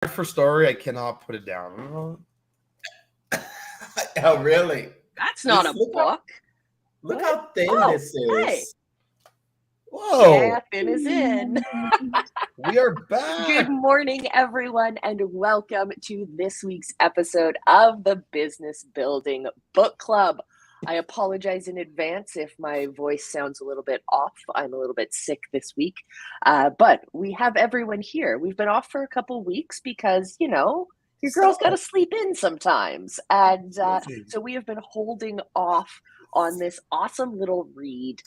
for story, I cannot put it down. Oh, really? That's not a book. Look how thin this is. Hey. Whoa. Yeah, thin is in. We are back. Good morning, everyone, and welcome to this week's episode of the Business Building Book Club. I apologize in advance if my voice sounds a little bit off. I'm a little bit sick this week, but we have everyone here. We've been off for a couple weeks because, you know, your girl's got to sleep in sometimes. And so we have been holding off on this awesome little read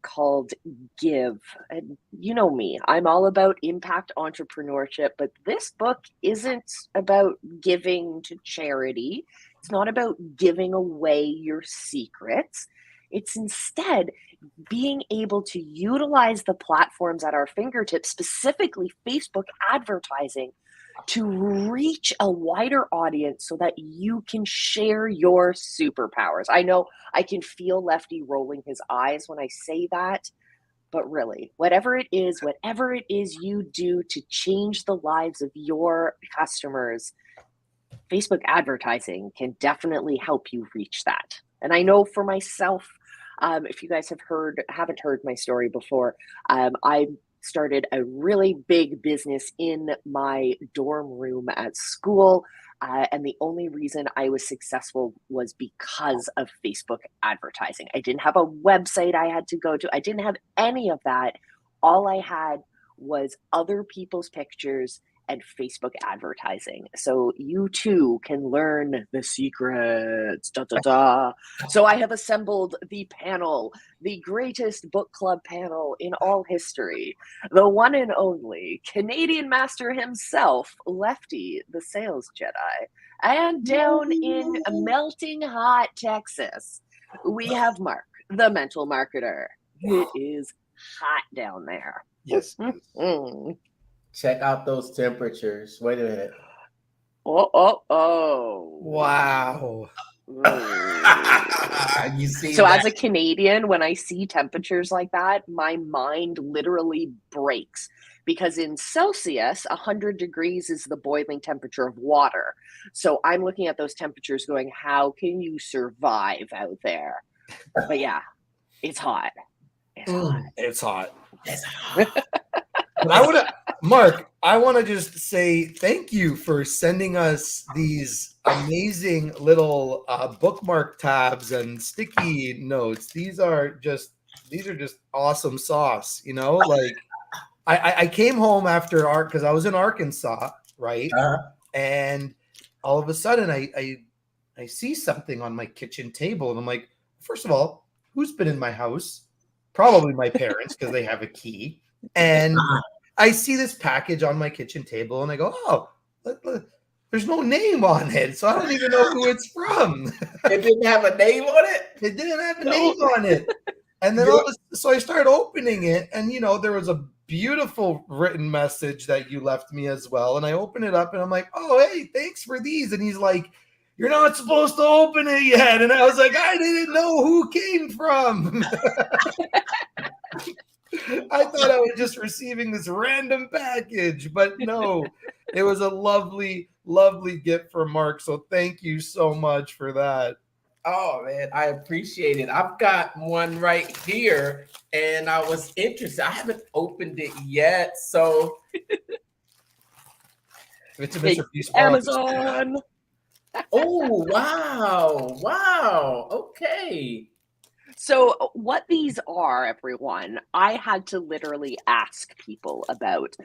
called Give. And you know me, I'm all about impact entrepreneurship, but this book isn't about giving to charity. It's not about giving away your secrets. It's instead being able to utilize the platforms at our fingertips, specifically Facebook advertising, to reach a wider audience so that you can share your superpowers. I know I can feel Lefty rolling his eyes when I say that, but really, whatever it is you do to change the lives of your customers, Facebook advertising can definitely help you reach that. And I know for myself, if you guys haven't heard my story before, I started a really big business in my dorm room at school. And the only reason I was successful was because of Facebook advertising. I didn't have a website I had to go to. I didn't have any of that. All I had was other people's pictures and Facebook advertising. So you too can learn the secrets. So I have assembled the panel, the greatest book club panel in all history, the one and only Canadian master himself, Lefty, the sales Jedi. And down in melting hot Texas, we have Mark, the mental marketer. It is hot down there. Yes. Check out those temperatures. Wait a minute. Oh. Wow. You see so that? As a Canadian, when I see temperatures like that, my mind literally breaks because in Celsius, 100 degrees is the boiling temperature of water. So I'm looking at those temperatures going, how can you survive out there? But yeah, it's hot. It's hot. But Mark, I want to just say thank you for sending us these amazing little bookmark tabs and sticky notes. These are just awesome sauce. You know, like I came home after because I was in Arkansas, right? And all of a sudden I see something on my kitchen table, and I'm like, first of all, who's been in my house? Probably my parents because they have a key. And I see this package on my kitchen table, and I go, "Oh, look, there's no name on it, so I don't even know who it's from." It didn't have a name on it? It didn't have a name on it. And then so I started opening it, and you know, there was a beautiful written message that you left me as well. And I open it up, and I'm like, "Oh, hey, thanks for these." And he's like, "You're not supposed to open it yet." And I was like, "I didn't know who came from." I thought I was just receiving this random package, but no, it was a lovely, lovely gift from Mark. So thank you so much for that. Oh, man, I appreciate it. I've got one right here, and I was interested. I haven't opened it yet, so. It's a Mr. Peace Amazon. Oh, wow. Okay. So what these are, everyone, I had to literally ask people about.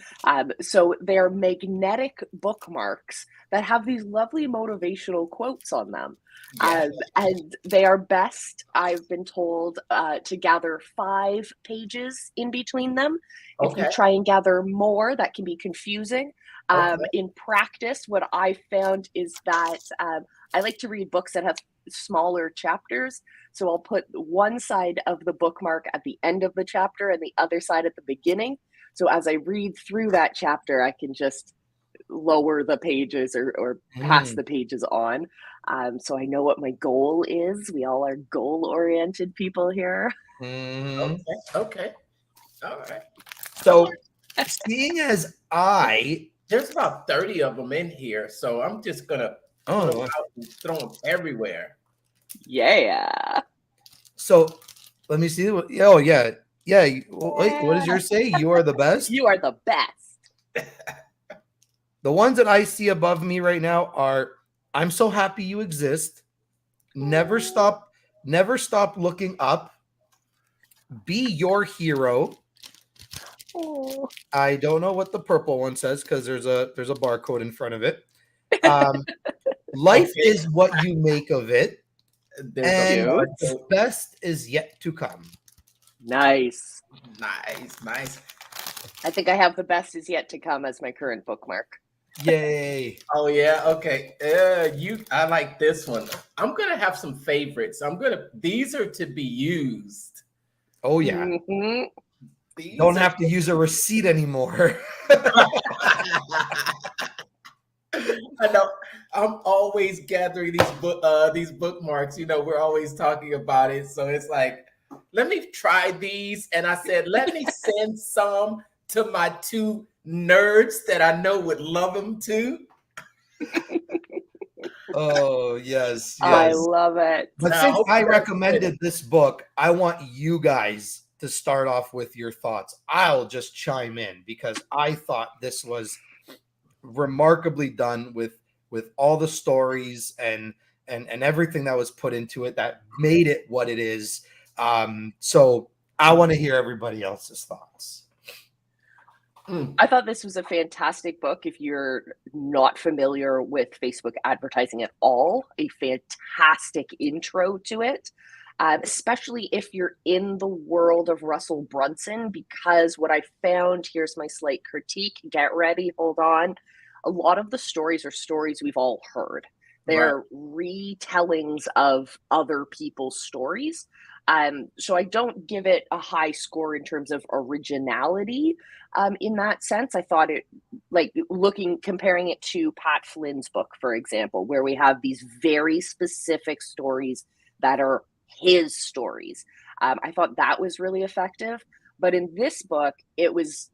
So they're magnetic bookmarks that have these lovely motivational quotes on them. Yeah. And they are best, I've been told, to gather 5 pages in between them. If you try and gather more, that can be confusing. In practice, what I found is that I like to read books that have smaller chapters. So I'll put one side of the bookmark at the end of the chapter and the other side at the beginning. So as I read through that chapter, I can just lower the pages or pass the pages on. So I know what my goal is. We all are goal-oriented people here. Okay. All right. So seeing as I There's about 30 of them in here, so I'm just gonna pull them out and throw them everywhere. Yeah. So let me see. Oh yeah, yeah. Wait, what does yours say? You are the best. You are the best. The ones that I see above me right now are I'm so happy you exist. Never stop looking up. Be your hero. Oh. I don't know what the purple one says because there's a barcode in front of it. Life is what you make of it. And the best is yet to come. Nice. Nice. I think I have the best is yet to come as my current bookmark. Yay. Oh yeah, okay. I like this one. I'm gonna have some favorites. These are to be used. Oh yeah. Mm-hmm. Don't have to use a receipt anymore. I know. I'm always gathering these bookmarks. You know, we're always talking about it. So it's like, let me try these. And I said, let me send some to my two nerds that I know would love them too. Oh, yes. I love it. But since I recommended this book, I want you guys to start off with your thoughts. I'll just chime in because I thought this was remarkably done with all the stories and everything that was put into it that made it what it is. So I want to hear everybody else's thoughts. I thought this was a fantastic book. If you're not familiar with Facebook advertising at all, a fantastic intro to it, especially if you're in the world of Russell Brunson, because what I found, here's my slight critique, get ready, hold on. A lot of the stories are stories we've all heard. They're retellings of other people's stories. So I don't give it a high score in terms of originality. In that sense, I thought it, like comparing it to Pat Flynn's book, for example, where we have these very specific stories that are his stories. I thought that was really effective. But in this book, it was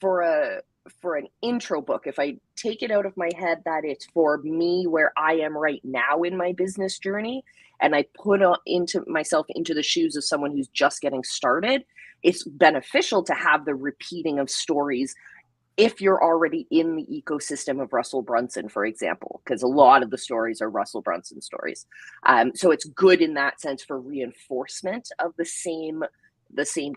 for an intro book. If I take it out of my head that it's for me where I am right now in my business journey, and I put myself into the shoes of someone who's just getting started, it's beneficial to have the repeating of stories if you're already in the ecosystem of Russell Brunson, for example, because a lot of the stories are Russell Brunson stories. So it's good in that sense for reinforcement of the same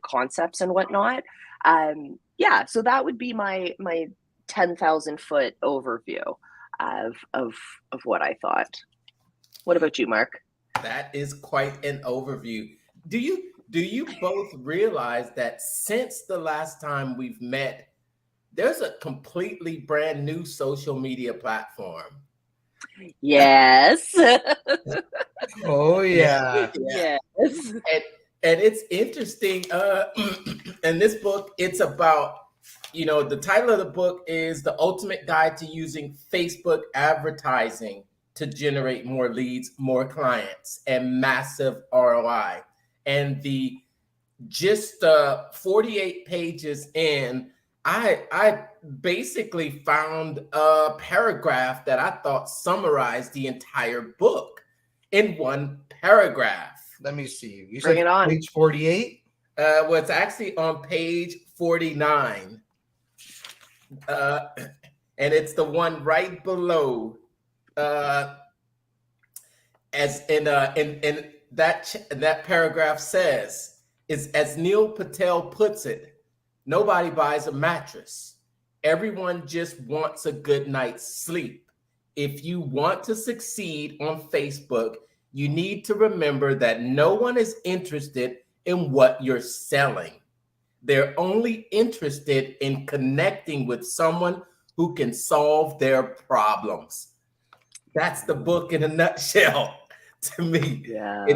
concepts and whatnot. So that would be my 10,000 foot overview of what I thought. What about you, Mark? That is quite an overview. Do you both realize that since the last time we've met, there's a completely brand new social media platform? Yes. Oh yeah. Yes. And it's interesting. In this book, it's about, the title of the book is The Ultimate Guide to Using Facebook Advertising to Generate More Leads, More Clients, and Massive ROI. And just 48 pages in, I basically found a paragraph that I thought summarized the entire book in one paragraph. Let me see. You Bring said it on. page 48? Well, it's actually on page 49. And it's the one right below. As in that paragraph says, is as Neil Patel puts it, nobody buys a mattress. Everyone just wants a good night's sleep. If you want to succeed on Facebook, you need to remember that no one is interested in what you're selling. They're only interested in connecting with someone who can solve their problems. That's the book in a nutshell to me. Yeah.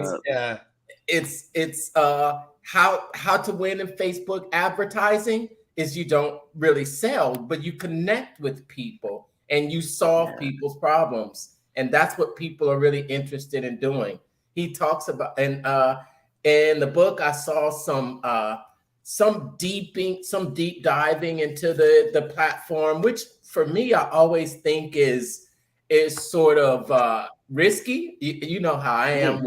It's how to win in Facebook advertising is you don't really sell, but you connect with people and you solve people's problems. And that's what people are really interested in doing. He talks about, and in the book, I saw some deep diving into the platform, which for me I always think is sort of risky. You know how I am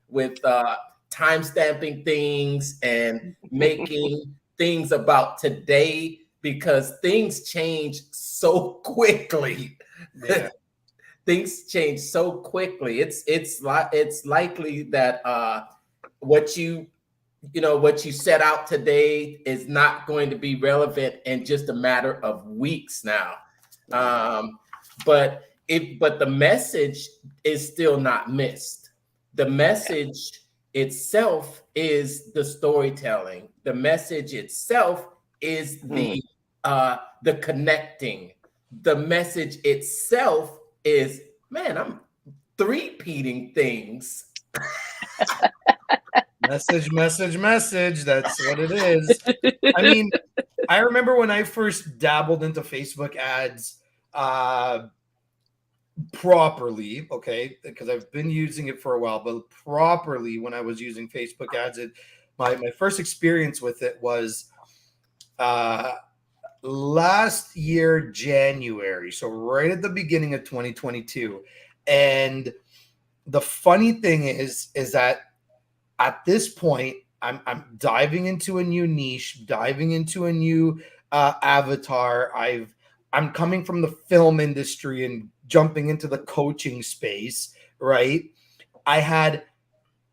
with time stamping things and making things about today, because things change so quickly. Yeah. Things change so quickly. It's likely that what what you set out today is not going to be relevant in just a matter of weeks now. But the message is still not missed. The message itself is the storytelling. The message itself is the connecting. The message itself is, man, I'm three-peating things. Message, message, message. That's what it is. I mean, I remember when I first dabbled into Facebook ads properly, okay, because I've been using it for a while, but properly when I was using Facebook ads, my first experience with it was last year, January. So right at the beginning of 2022. And the funny thing is that at this point, I'm diving into a new niche, diving into a new avatar. I'm coming from the film industry and jumping into the coaching space, right? I had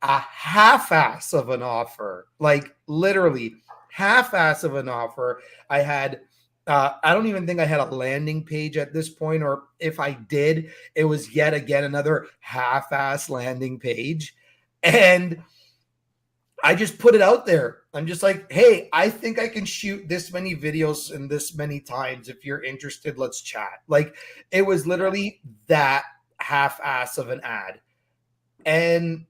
a half-ass of an offer, like literally half-ass of an offer. I had I don't even think I had a landing page at this point, or if I did, it was yet again another half-ass landing page. And I just put it out there. I'm just like, hey, I think I can shoot this many videos and this many times. If you're interested, let's chat. Like, it was literally that half-ass of an ad. And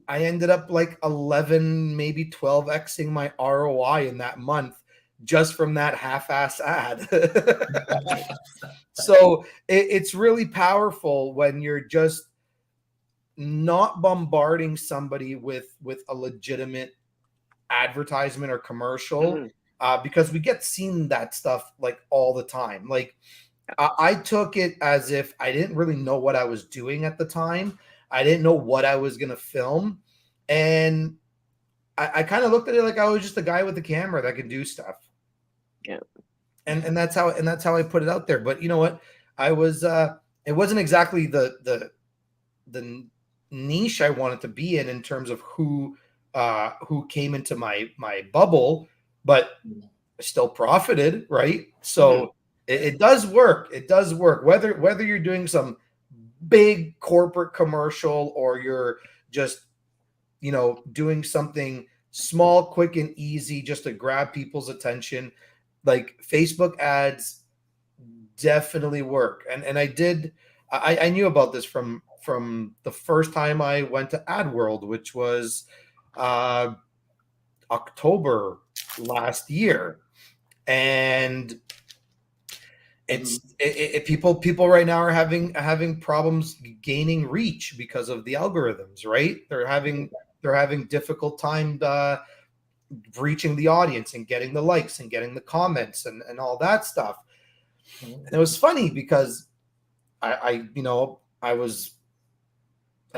I ended up like 11, maybe 12xing my ROI in that month just from that half-ass ad. So it's really powerful when you're just not bombarding somebody with a legitimate advertisement or commercial, because we get seen that stuff like all the time. Like I took it as if I didn't really know what I was doing at the time. I didn't know what I was going to film. And I kind of looked at it like I was just a guy with a camera that could do stuff. Yeah. And that's how I put it out there. But you know what? I was it wasn't exactly the niche I wanted to be in terms of who came into my bubble, but still profited, right? So it does work. It does work. Whether you're doing some big corporate commercial or you're just, doing something small, quick, and easy just to grab people's attention, like Facebook ads definitely work. And I knew about this from the first time I went to AdWorld, which was October last year. And people right now are having problems gaining reach because of the algorithms, right? They're having difficult time reaching the audience and getting the likes and getting the comments and all that stuff. And it was funny because I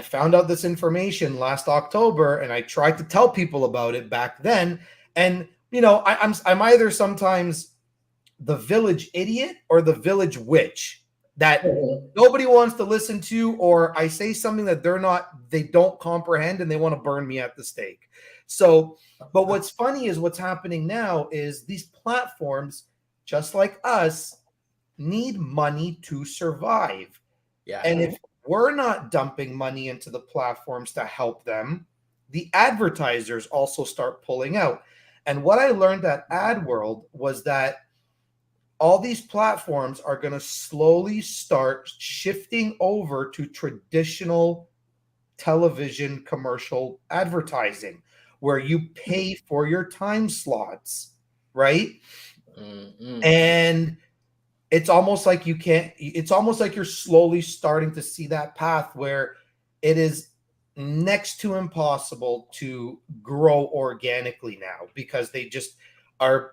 found out this information last October, and I tried to tell people about it back then. And I'm either sometimes the village idiot or the village witch that nobody wants to listen to, or I say something that they don't comprehend and they want to burn me at the stake. So, but what's funny is what's happening now is these platforms, just like us, need money to survive. Yeah. And if we're not dumping money into the platforms to help them, the advertisers also start pulling out. And what I learned at AdWorld was that all these platforms are going to slowly start shifting over to traditional television commercial advertising, where you pay for your time slots, right? And it's almost like it's almost like you're slowly starting to see that path where it is next to impossible to grow organically now, because they just are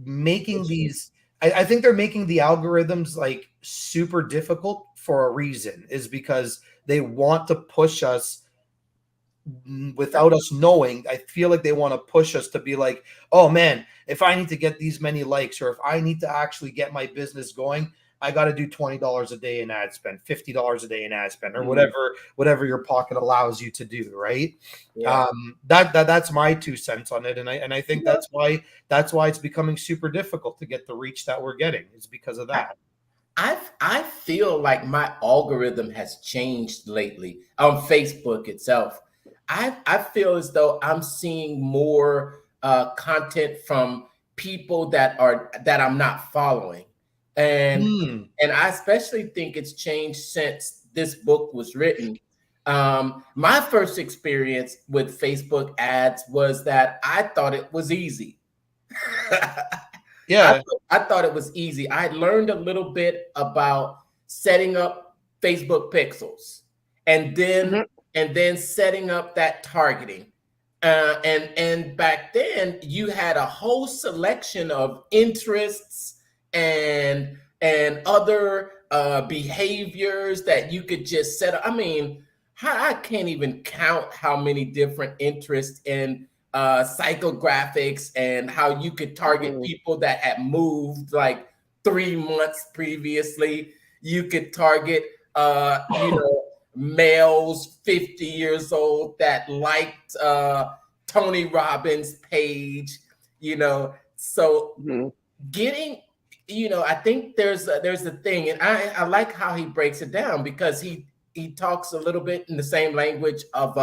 making these. I think they're making the algorithms like super difficult for a reason, is because they want to push us without us knowing. I feel like they want to push us to be like, oh man, if I need to get these many likes, or if I need to actually get my business going, I got to do $20 a day in ad spend, $50 a day in ad spend, or whatever your pocket allows you to do, right? Yeah. That's my 2 cents on it, and I think that's why it's becoming super difficult to get the reach that we're getting. It's because of that. I feel like my algorithm has changed lately on Facebook itself. I feel as though I'm seeing more content from people that I'm not following, and Hmm. I especially think it's changed since this book was written. My first experience with Facebook ads was that I thought it was easy. Yeah. I thought it was easy. I learned a little bit about setting up Facebook pixels, and then setting up that targeting. And back then you had a whole selection of interests and other behaviors that you could just set up. I mean, I can't even count how many different interests and psychographics, and how you could target people that had moved like 3 months previously. You could target, males 50 years old that liked Tony Robbins' page, So getting, I think there's a thing, and I like how he breaks it down, because he talks a little bit in the same language of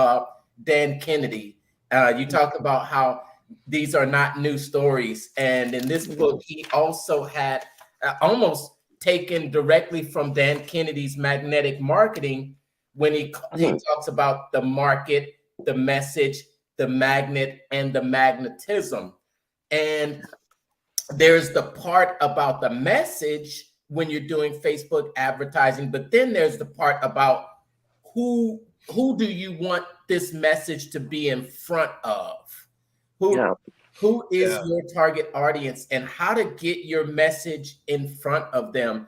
Dan Kennedy. You talk about how these are not new stories, and in this book, he also had almost taken directly from Dan Kennedy's magnetic marketing, when he talks about the market, the message, the magnet, and the magnetism. And there's the part about the message when you're doing Facebook advertising, but then there's the part about who do you want this message to be in front of? Who is your target audience, and how to get your message in front of them?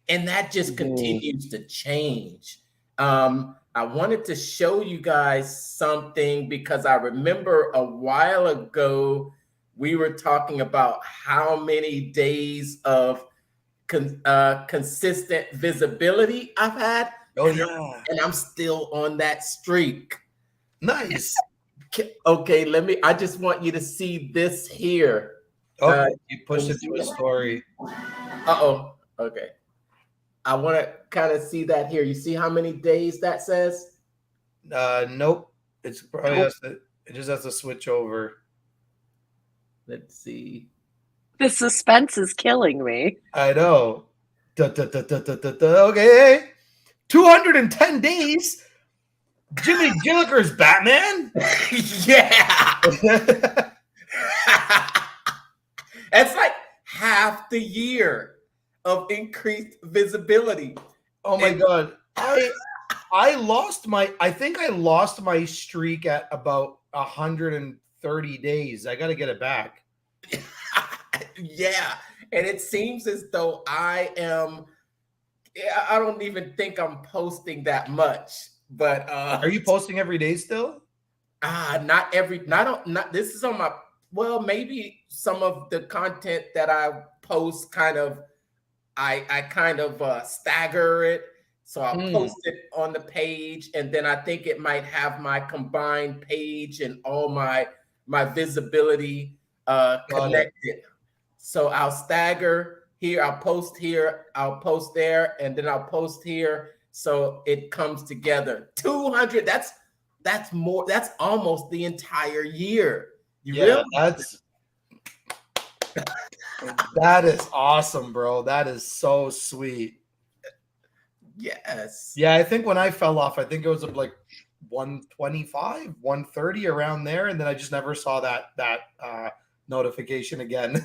And that just continues to change. I wanted to show you guys something, because I remember a while ago we were talking about how many days of consistent visibility I've had. Oh yeah. And I'm still on that streak. Nice. Okay, I just want you to see this here. Oh, you pushed it to a story. Okay. I want to kind of see that here. You see how many days that says? Nope. It's probably it just has to switch over. Let's see. The suspense is killing me. I know. Okay. 210 days. Jimmy Gilliker's Batman. Yeah. That's like half the year of increased visibility. Oh my God. I think I lost my streak at about 130 days. I got to get it back. Yeah. And it seems as though I don't even think I'm posting that much, but are you posting every day still? Not this is on my, well, maybe some of the content that I post I kind of stagger it. So I'll post it on the page, and then I think it might have my combined page and all my visibility connected. So I'll stagger here, I'll post here, I'll post there, and then I'll post here. So it comes together. 200, that's more, that's almost the entire year. That is awesome, bro. That is so sweet. Yes. Yeah, I think when I fell off, I think it was like 125, 130 around there, and then I just never saw that notification again.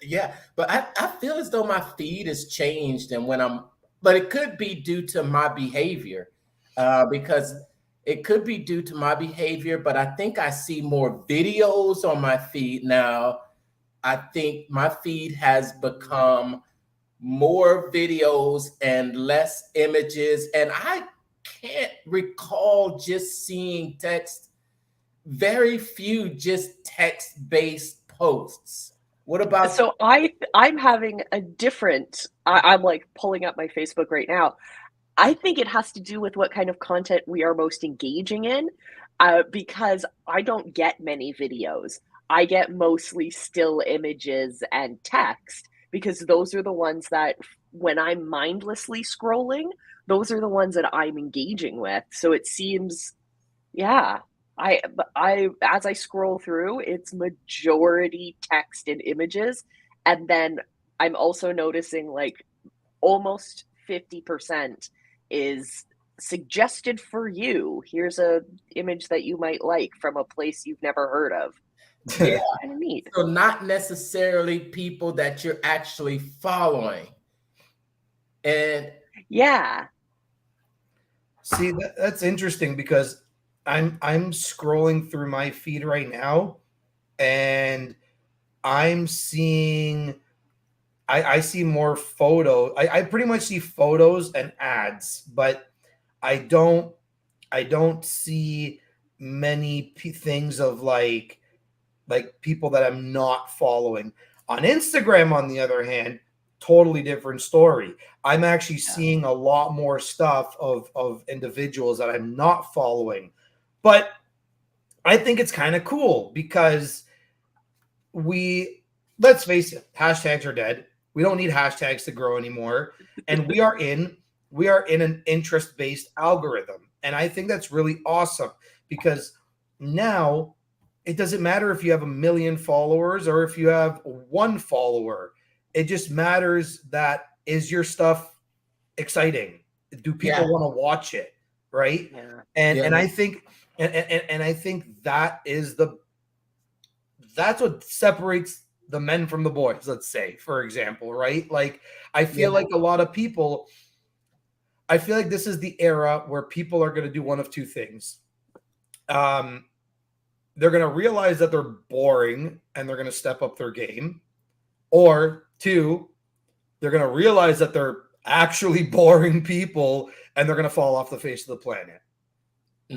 Yeah, but I feel as though my feed has changed, and but it could be due to my behavior, because it could be due to my behavior, but I think I see more videos on my feed now. I think my feed has become more videos and less images. And I can't recall just seeing text, very few just text-based posts. What about So I'm having a different. I'm like pulling up my Facebook right now. I think it has to do with what kind of content we are most engaging in, because I don't get many videos. I get mostly still images and text because those are the ones that, when I'm mindlessly scrolling, those are the ones that I'm engaging with. So it seems, yeah, I as I scroll through, it's majority text and images, and then I'm also noticing like almost 50% is suggested for you. Here's a image that you might like from a place you've never heard of. yeah, Kind of neat. so not necessarily people that you're actually following. And Yeah. See, that's interesting because I'm scrolling through my feed right now, and I'm seeing I see more photos. I pretty much see photos and ads, but I don't I don't see many things of like people that I'm not following. On Instagram, on the other hand, totally different story. I'm actually Yeah. seeing a lot more stuff of individuals that I'm not following. But I think it's kind of cool because we, let's face it, hashtags are dead. We don't need hashtags to grow anymore. And we are in an interest-based algorithm. And I think that's really awesome because now it doesn't matter if you have a million followers or if you have one follower. It just matters that, is your stuff exciting? Do people yeah, want to watch it? Right. Yeah. And yeah, and I think and I think that's what separates the men from the boys, let's say, for example, right? Like I feel yeah, like a lot of people, I feel like this is the era where people are going to do one of two things. Um, they're going to realize that they're boring and they're going to step up their game, or two, they're going to realize that they're actually boring people and they're going to fall off the face of the planet,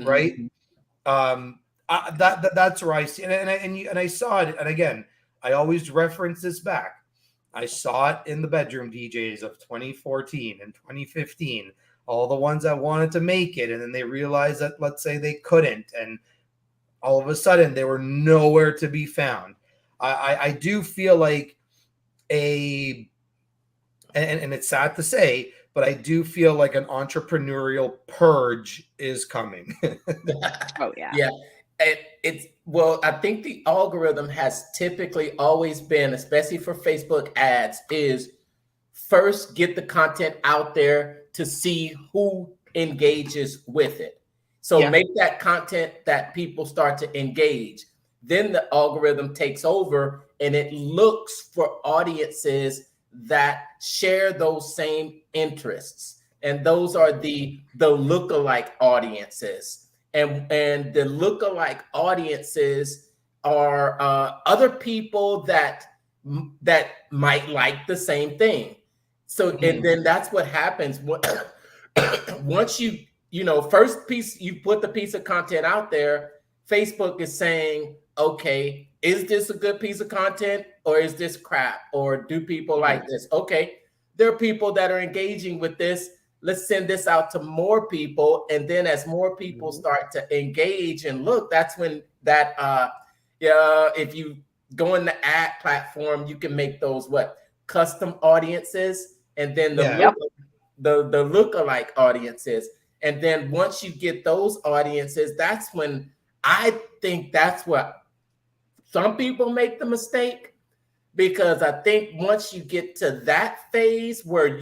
right? mhm, That's where I see it, and I saw it, and again, I always reference this back. I saw it in the bedroom DJs of 2014 and 2015. All the ones that wanted to make it, and then they realized that, let's say, they couldn't, and all of a sudden they were nowhere to be found. I do feel like a and it's sad to say, but I do feel like an entrepreneurial purge is coming. Oh, yeah. yeah. It's well, I think the algorithm has typically always been, especially for Facebook ads, is first get the content out there to see who engages with it. So Yeah. make that content that people start to engage. Then the algorithm takes over and it looks for audiences that share those same interests. And those are the lookalike audiences. And the lookalike audiences are other people that might like the same thing. So, and then that's what happens once first piece, you put the piece of content out there, Facebook is saying, okay, is this a good piece of content or is this crap? Or do people like this? Okay, there are people that are engaging with this. Let's send this out to more people. And then as more people start to engage and look, that's when if you go in the ad platform, you can make those custom audiences, and then Yeah. the lookalike audiences. And then once you get those audiences, that's when I think that's what some people make the mistake, because I think once you get to that phase where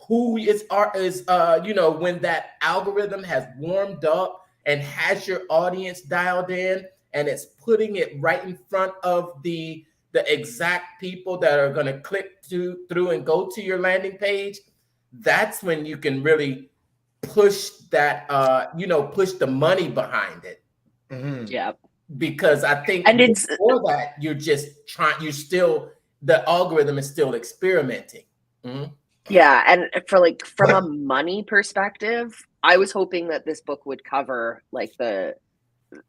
who is when that algorithm has warmed up and has your audience dialed in and it's putting it right in front of the exact people that are going to click through and go to your landing page, that's when you can really push that, push the money behind it. Mhm. Yeah. Because I think And it's before that, the algorithm is still experimenting. Mhm. yeah, and from a money perspective, I was hoping that this book would cover like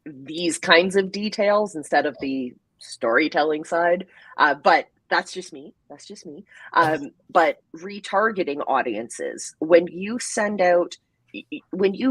these kinds of details instead of the storytelling side. But that's just me. That's just me. But retargeting audiences, when you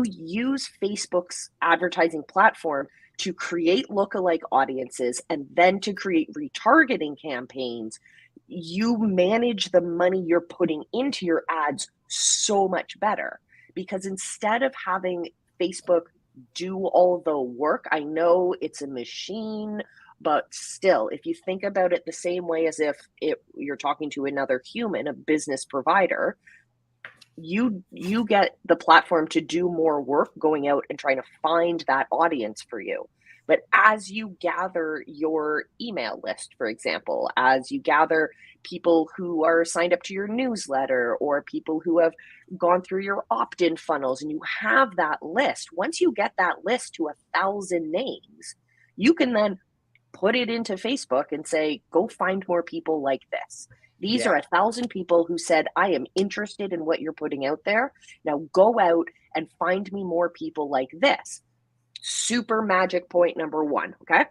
use Facebook's advertising platform to create lookalike audiences and then to create retargeting campaigns, you manage the money you're putting into your ads so much better. Because instead of having Facebook do all the work, I know it's a machine, but still, if you think about it the same way as if you're talking to another human, a business provider, you get the platform to do more work going out and trying to find that audience for you. But as you gather your email list, for example, as you gather people who are signed up to your newsletter or people who have gone through your opt-in funnels, and you have that list, once you get that list to 1,000 names, you can then put it into Facebook and say, go find more people like this. These are 1,000 people who said, I am interested in what you're putting out there. Now go out and find me more people like this. Super magic point number one. Okay.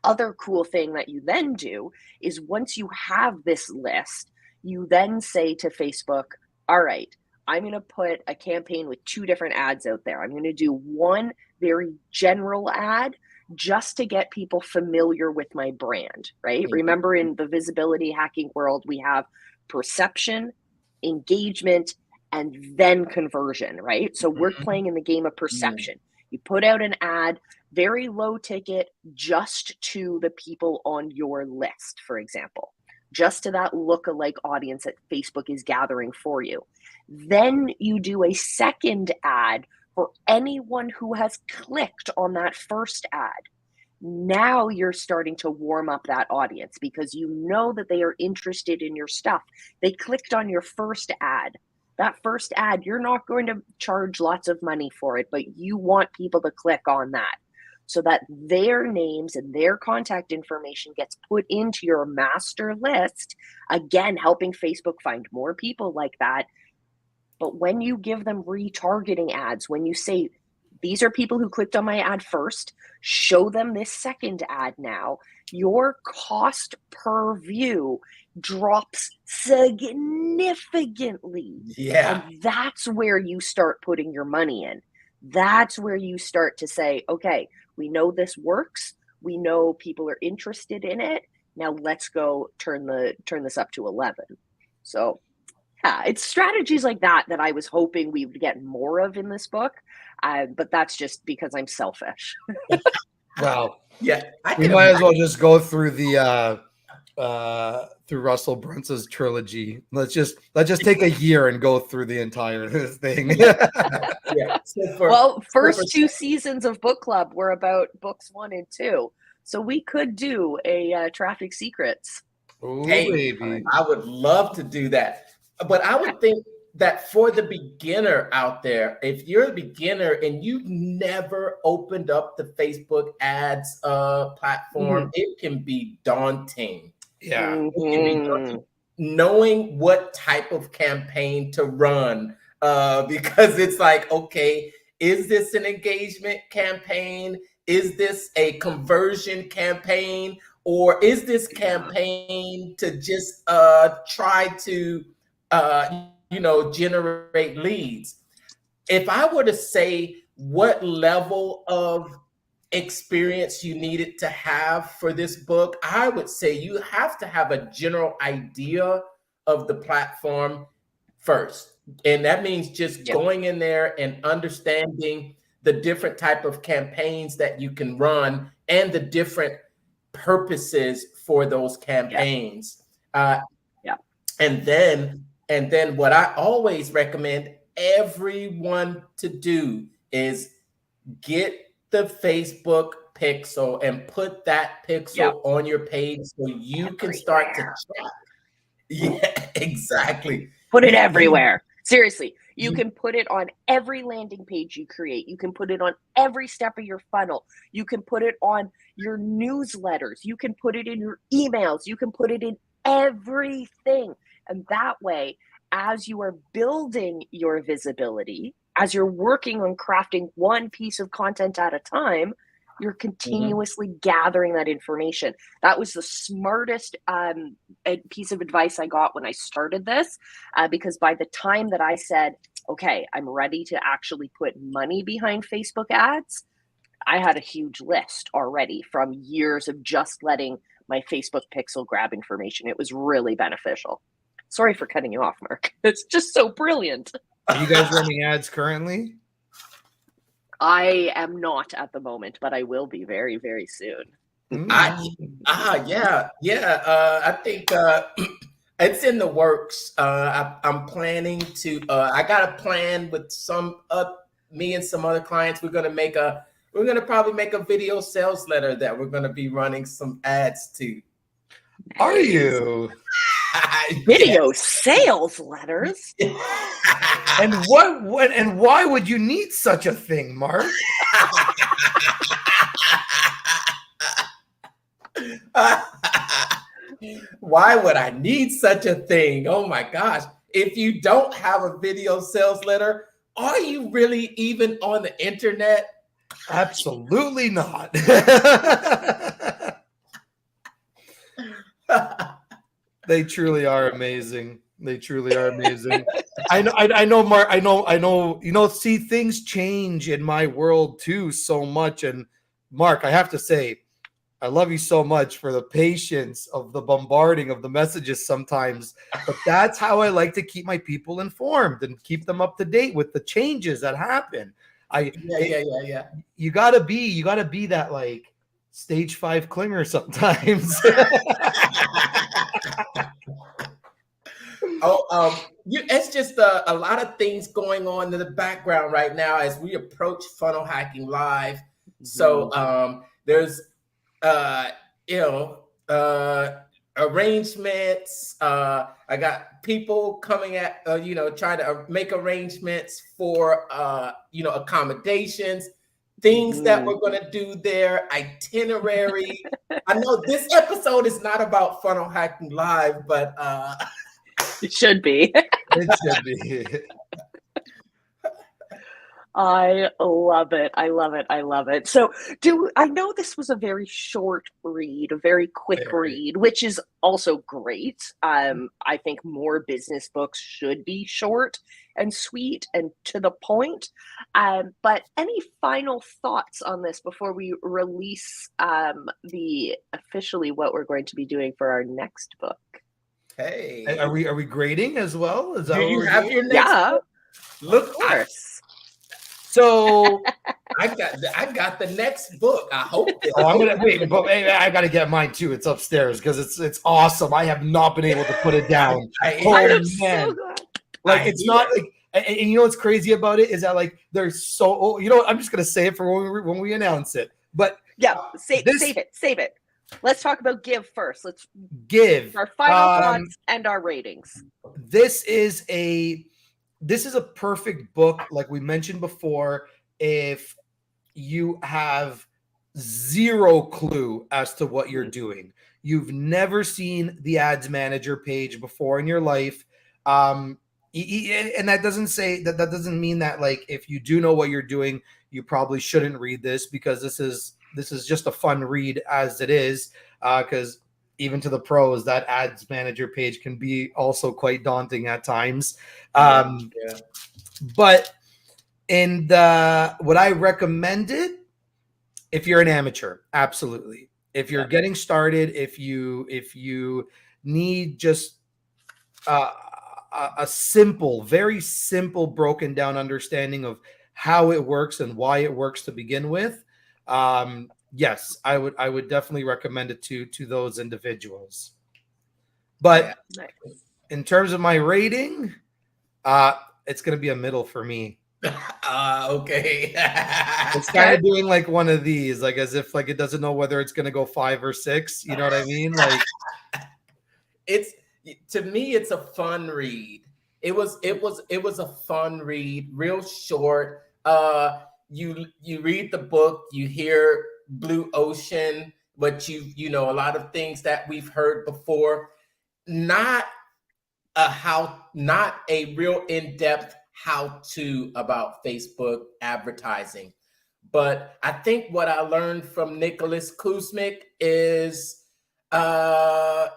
Other cool thing that you then do is once you have this list, you then say to Facebook, all right, I'm going to put a campaign with 2 different ads out there. I'm going to do one very general ad just to get people familiar with my brand, right? Mhm. Remember, in the visibility hacking world, we have perception, engagement, and then conversion, right? So we're playing in the game of perception. You put out an ad, very low ticket, just to the people on your list, for example, just to that lookalike audience that Facebook is gathering for you. Then you do a second ad for anyone who has clicked on that first ad. Now you're starting to warm up that audience because you know that they are interested in your stuff. They clicked on your first ad. That first ad, you're not going to charge lots of money for it, but you want people to click on that so that their names and their contact information gets put into your master list, again, helping Facebook find more people like that. But when you give them retargeting ads, when you say, these are people who clicked on my ad first, show them this second ad now, your cost per view drops significantly. Yeah. And that's where you start putting your money in. That's where you start to say, okay, we know this works. We know people are interested in it. Now let's go turn this up to 11. So yeah, it's strategies like that that I was hoping we would get more of in this book, but that's just because I'm selfish. Well, Yeah. we might as well just go through the through Russell Brunson's trilogy. Let's just take a year and go through the entire thing. Yeah. First 2 seasons of book club were about books 1 and 2, so we could do a Traffic Secrets. Ooh, Hey, baby. I would love to do that. But I would think that for the beginner out there, if you're a beginner and you've never opened up the Facebook ads platform, it can be daunting. Yeah. It can be daunting. Knowing what type of campaign to run, because it's like, okay, is this an engagement campaign? Is this a conversion campaign? Or is this campaign to just try to generate leads? If I were to say what level of experience you needed to have for this book, I would say you have to have a general idea of the platform first. And that means just going in there and understanding the different type of campaigns that you can run and the different purposes for those campaigns. And then what I always recommend everyone to do is get the Facebook pixel and put that pixel on your page so you can start to track. Yeah, exactly. Put it everywhere. Seriously, You can put it on every landing page you create. You can put it on every step of your funnel. You can put it on your newsletters. You can put it in your emails. You can put it in everything. And that way, as you are building your visibility, as you're working on crafting one piece of content at a time, you're continuously gathering that information. That was the smartest piece of advice I got when I started this, because by the time that I said, okay, I'm ready to actually put money behind Facebook ads, I had a huge list already from years of just letting my Facebook pixel grab information. It was really beneficial. Sorry for cutting you off, Mark. It's just so brilliant. Are you guys running ads currently? I am not at the moment, but I will be very, very soon. Yeah. I think it's in the works. I'm planning to. I got a plan with me and some other clients. We're gonna probably make a video sales letter that we're gonna be running some ads to. Are you? Video sales letters? And why would you need such a thing, Mark? Why would I need such a thing? Oh my gosh. If you don't have a video sales letter, are you really even on the internet? Absolutely not. They truly are amazing. They truly are amazing. I know, Mark. I know. See, things change in my world too so much. And Mark, I have to say, I love you so much for the patience of the bombarding of the messages sometimes. But that's how I like to keep my people informed and keep them up to date with the changes that happen. Yeah. You gotta be that like stage 5 clinger sometimes. It's just a lot of things going on in the background right now as we approach Funnel Hacking Live. So there's arrangements. I got people coming at trying to make arrangements for accommodations, things that we're going to do there, itinerary. I know this episode is not about Funnel Hacking Live, but it should be. It should be. I love it. I love it. I love it. So I know this was a very short read, a very quick read, which is also great. I think more business books should be short and sweet and to the point. But any final thoughts on this before we release officially what we're going to be doing for our next book? Hey, are we grading as well? Is that do what you we're have doing? your next book? Look, of course. So I got the next book. I hope. I'm gonna wait, but I gotta get mine too. It's upstairs because it's awesome. I have not been able to put it down. I'm so glad. Like it's not like, and you know what's crazy about it is that like they're so. You know what? I'm just gonna say it for when we announce it. But yeah, save it. Let's talk about Give first. Let's give our final thoughts and our ratings. This is a perfect book, like we mentioned before, if you have zero clue as to what you're doing. You've never seen the ads manager page before in your life. And that doesn't mean that like if you do know what you're doing, you probably shouldn't read this, because this is just a fun read as it is, because even to the pros, that ads manager page can be also quite daunting at times. But what I recommended, if you're an amateur, absolutely. If you're getting started, if you need just a simple, very simple, broken down understanding of how it works and why it works to begin with, yes, I would definitely recommend it to those individuals. But in terms of my rating, it's going to be a middle for me. Okay. It's kind of doing like one of these, like as if like it doesn't know whether it's going to go 5 or 6. You know what I mean? Like to me, it's a fun read. It was a fun read, real short. You read the book, you hear blue ocean, but you know a lot of things that we've heard before. Not not a real in-depth how to about Facebook advertising. But I think what I learned from Nicholas Kusmich is uh,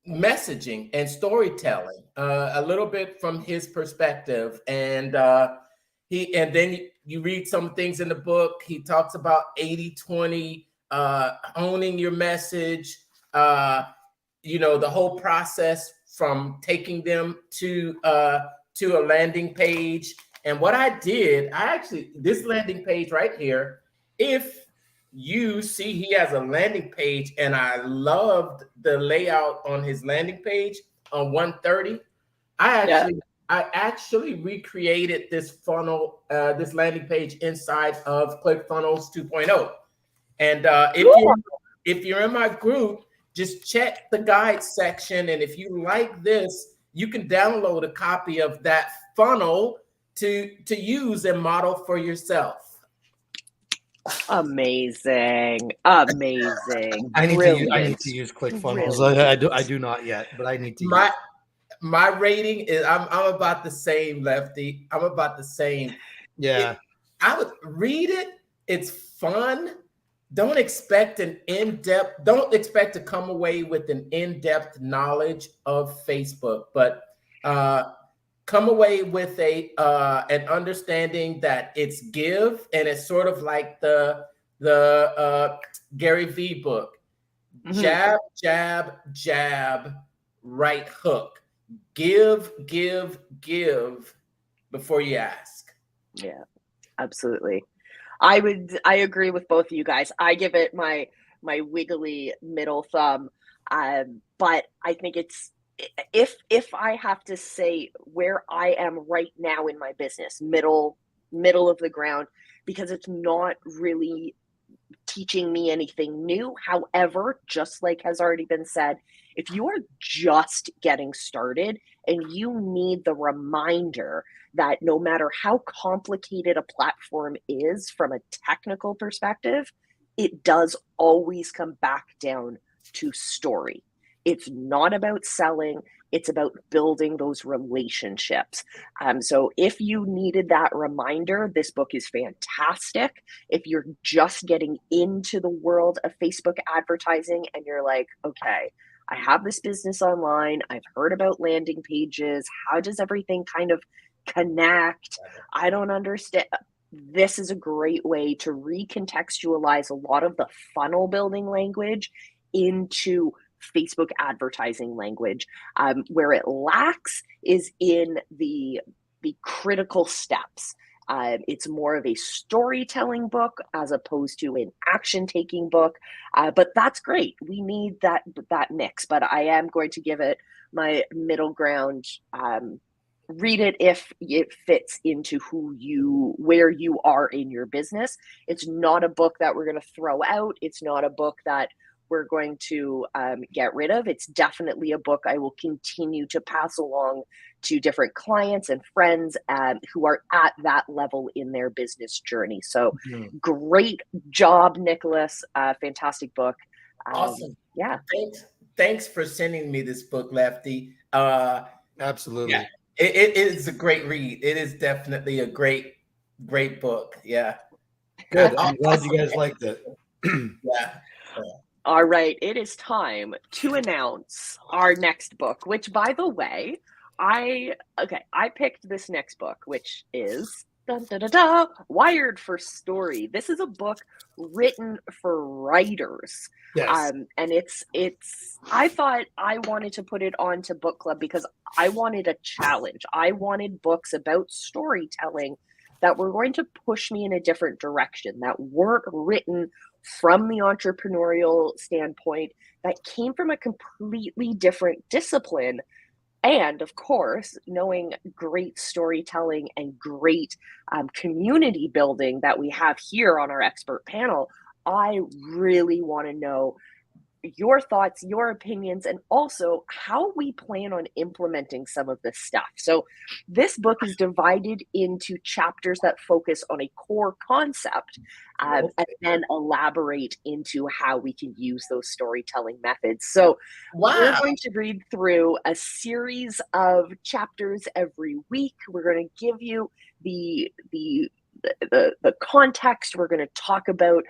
messaging and storytelling, a little bit from his perspective. And then you read some things in the book. He talks about 80/20, owning your message, the whole process from taking them to a landing page. And what I did, this landing page right here, if you see, he has a landing page, and I loved the layout on his landing page on 130. I actually recreated this funnel, this landing page inside of ClickFunnels 2.0. And if you're in my group, just check the guide section. And if you like this, you can download a copy of that funnel to use and model for yourself. Amazing. I need to use ClickFunnels. I do not yet, but I need to. My rating is I'm about the same, Lefty. I'm about the same. Yeah. I would read it. It's fun. Don't expect to come away with an in-depth knowledge of Facebook, but come away with an understanding that it's give, and it's sort of like the Gary Vee book. Jab, jab, jab, right hook. Give before you ask. Yeah, absolutely. I agree with both of you guys. I give it my wiggly middle thumb. But I think it's, if I have to say where I am right now in my business, middle of the ground, because it's not really teaching me anything new. However, just like has already been said, if you are just getting started and you need the reminder that no matter how complicated a platform is from a technical perspective, it does always come back down to story. It's not about selling. It's about building those relationships. So if you needed that reminder, this book is fantastic. If you're just getting into the world of Facebook advertising and you're like, okay, I have this business online. I've heard about landing pages. How does everything kind of connect? I don't understand. This is a great way to recontextualize a lot of the funnel building language into Facebook advertising language. Where it lacks is in the critical steps. It's more of a storytelling book as opposed to an action-taking book, but that's great. We need that mix. But I am going to give it my middle ground. Read it if it fits into where you are in your business. It's not a book that we're going to throw out. It's not a book that we're going to get rid of. It's definitely a book I will continue to pass along to different clients and friends who are at that level in their business journey. So Great job, Nicholas. Fantastic book. Awesome. Yeah. Thanks for sending me this book, Lefty. Absolutely. Yeah, it is a great read. It is definitely a great book. Yeah. Good. I'm glad you guys liked it. Yeah. All right, it is time to announce our next book, which, by the way, I picked this next book, which is Wired for Story. This is a book written for writers. Yes. And I thought I wanted to put it onto book club because I wanted a challenge. I wanted books about storytelling that were going to push me in a different direction, that weren't written from the entrepreneurial standpoint, that came from a completely different discipline. And of course, knowing great storytelling and great community building that we have here on our expert panel, I really want to know, your thoughts, your opinions, and also how we plan on implementing some of this stuff. So, this book is divided into chapters that focus on a core concept and then elaborate into how we can use those storytelling methods. So, we're Wow. going to read through a series of chapters every week. We're going to give you the context. We're going to talk about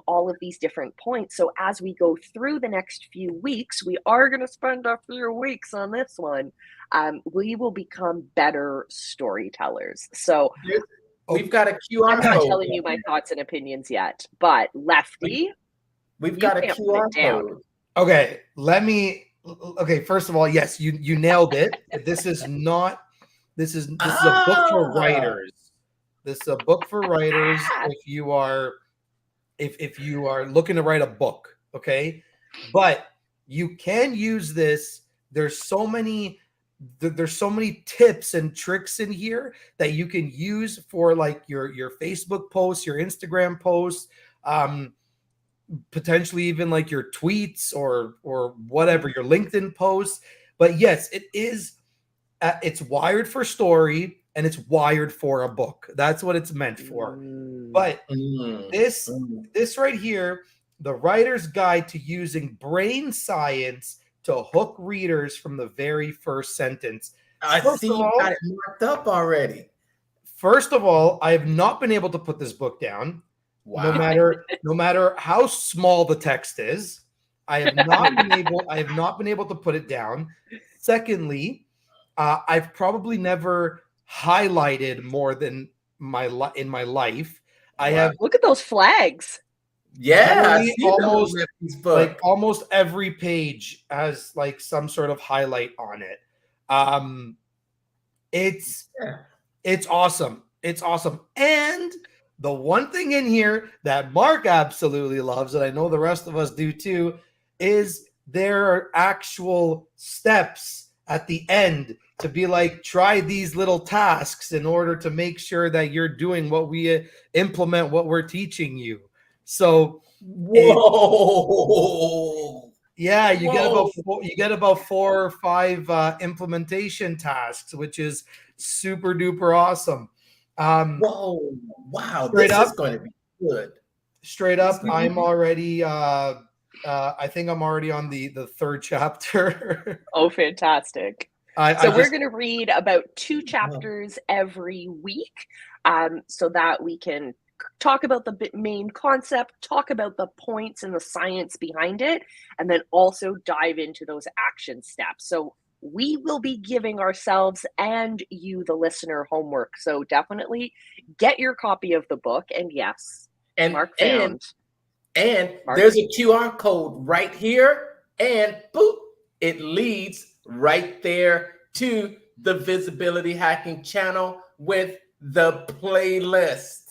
all of these different points. So as we go through the next few weeks, we are going to spend a few weeks on this one. We will become better storytellers. So we've got a QR I'm not code. telling you my thoughts and opinions yet, but Lefty, we've got a QR code. Okay, okay, first of all, yes, you nailed it. This is a book for writers. This is a book for writers if you are looking to write a book, okay? But you can use this. There's so many tips and tricks in here that you can use for like your Facebook posts, your Instagram posts, potentially even like your tweets or whatever, your LinkedIn posts. But yes, it's wired for story and it's wired for a book. That's what it's meant for. But this right here, the writer's guide to using brain science to hook readers from the very first sentence. I see you got it marked up already. First of all, I have not been able to put this book down. Wow. No matter how small the text is, I have not been able to put it down. Secondly, I've probably never highlighted more than in my life. I have look at those flags. Yeah, almost every page has like some sort of highlight on it. It's awesome. It's awesome. And the one thing in here that Mark absolutely loves, and I know the rest of us do too, is there are actual steps at the end to be like, try these little tasks in order to make sure that you're doing what we implement, what we're teaching you. So, whoa, yeah, you get about 4 or 5 implementation tasks, which is super duper awesome. Whoa, wow, this is going to be good. Straight up, I'm already I think I'm already on the 3rd chapter. Oh, fantastic. We're going to read about 2 chapters every week so that we can talk about the main concept, talk about the points and the science behind it, and then also dive into those action steps. So we will be giving ourselves and you, the listener, homework. So definitely get your copy of the book. And yes, Mark found. And there's a QR code right here, and boop, it leads right there to the Visibility Hacking channel with the playlist.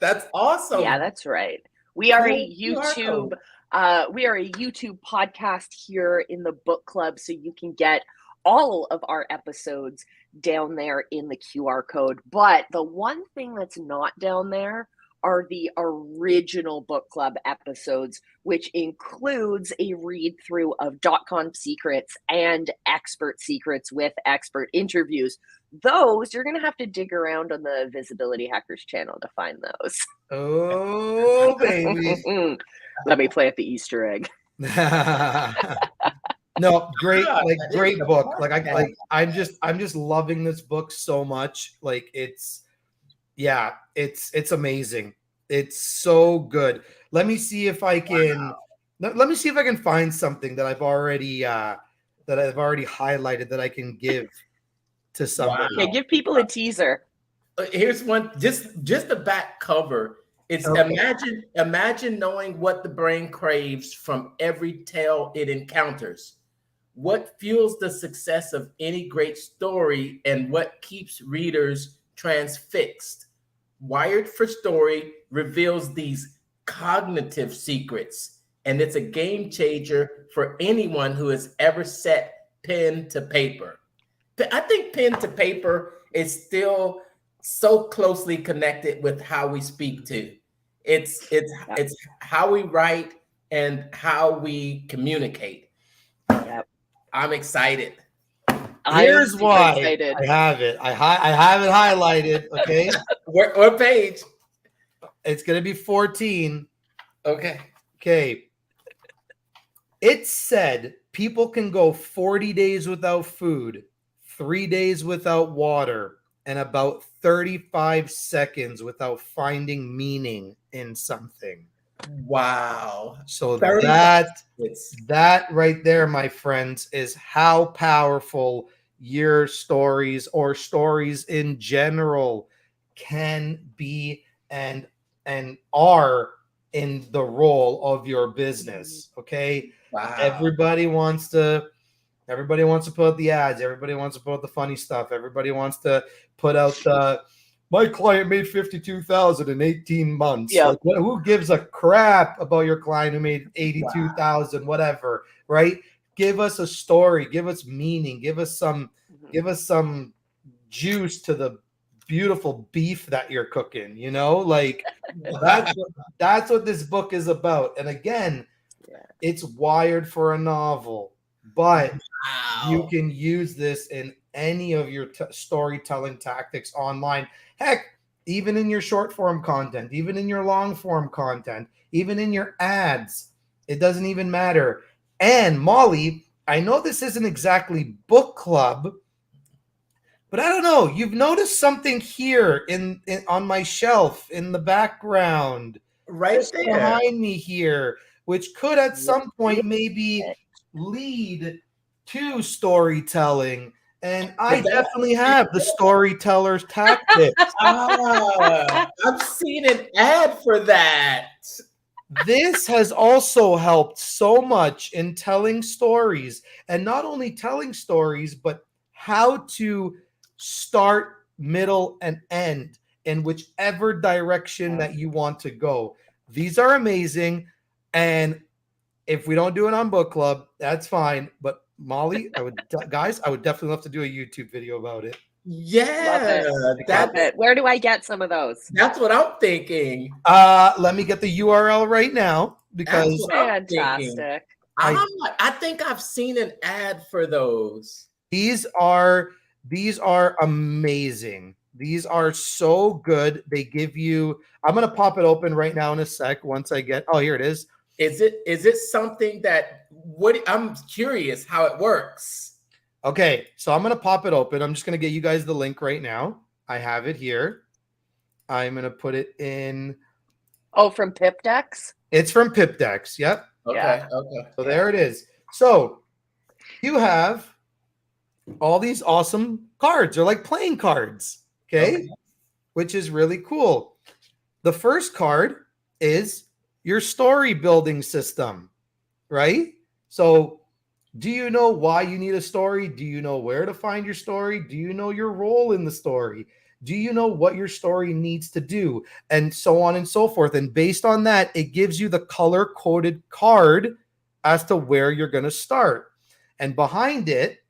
That's awesome. Yeah, that's right. We are a YouTube podcast here in the book club, so you can get all of our episodes down there in the QR code. But the one thing that's not down there are the original book club episodes, which includes a read through of .com secrets and expert secrets with expert interviews. Those you're going to have to dig around on the Visibility Hackers channel to find those. Oh, baby. Let me play at the Easter egg. No, great book. I'm just loving this book so much. Like it's amazing. It's so good. Let me see if I can find something that I've already highlighted that I can give to somebody. Okay, give people a teaser. Here's one, just the back cover. It's okay. Imagine knowing what the brain craves from every tale it encounters. What fuels the success of any great story and what keeps readers transfixed? Wired for Story reveals these cognitive secrets, and it's a game changer for anyone who has ever set pen to paper. I think pen to paper is still so closely connected with how we speak to. It's how we write, and how we communicate. Yep. I'm excited. Here's I'm super why excited. I have it. I have it highlighted. Okay, What page? it's gonna be 14. Okay. Okay. It said people can go 40 days without food, 3 days without water, and about 35 seconds without finding meaning in something. Wow. So 35 minutes. that right there, my friends, is how powerful your stories or stories in general can be and are in the role of your business. Okay. Wow. Everybody wants to put out the ads. Everybody wants to put out the funny stuff. Everybody wants to put out the my client made 52,000 in 18 months. Yep. Like, who gives a crap about your client who made 82,000, whatever, right? Give us a story, give us meaning, give us some juice to the beautiful beef that you're cooking, like that's what this book is about. And again, it's wired for a novel, but you can use this in any of your storytelling tactics online. Heck, even in your short form content, even in your long form content, even in your ads, it doesn't even matter. And Molly, I know this isn't exactly book club, but I don't know. You've noticed something here in on my shelf in the background, Right just there. behind me here, which could at some point maybe lead to storytelling. And I definitely have the storyteller's tactics. I've seen an ad for that. This has also helped so much in telling stories, and not only telling stories, but how to start, middle, and end in whichever direction that you want to go. These are amazing. And if we don't do it on book club, that's fine. But Molly, I would definitely love to do a YouTube video about it. Yeah, Love it. Where do I get some of those? That's what I'm thinking. Let me get the URL right now because Fantastic. I think I've seen an ad for those. These are amazing. These are so good. They give you. I'm gonna pop it open right now in a sec. Once I get. Oh, here it is. Is it something that I'm curious how it works. Okay, so I'm gonna pop it open. I'm just gonna get you guys the link right now. I have it here. I'm gonna put it in. Oh, from Pipdex? It's from Pipdex. Yep. Okay. Yeah. Okay. So there it is. So you have all these awesome cards. They're like playing cards. Okay. Which is really cool. The first card is your story building system, right? So do you know why you need a story? Do you know where to find your story? Do you know your role in the story? Do you know what your story needs to do? And so on and so forth. And based on that, it gives you the color-coded card as to where you're going to start. And behind it,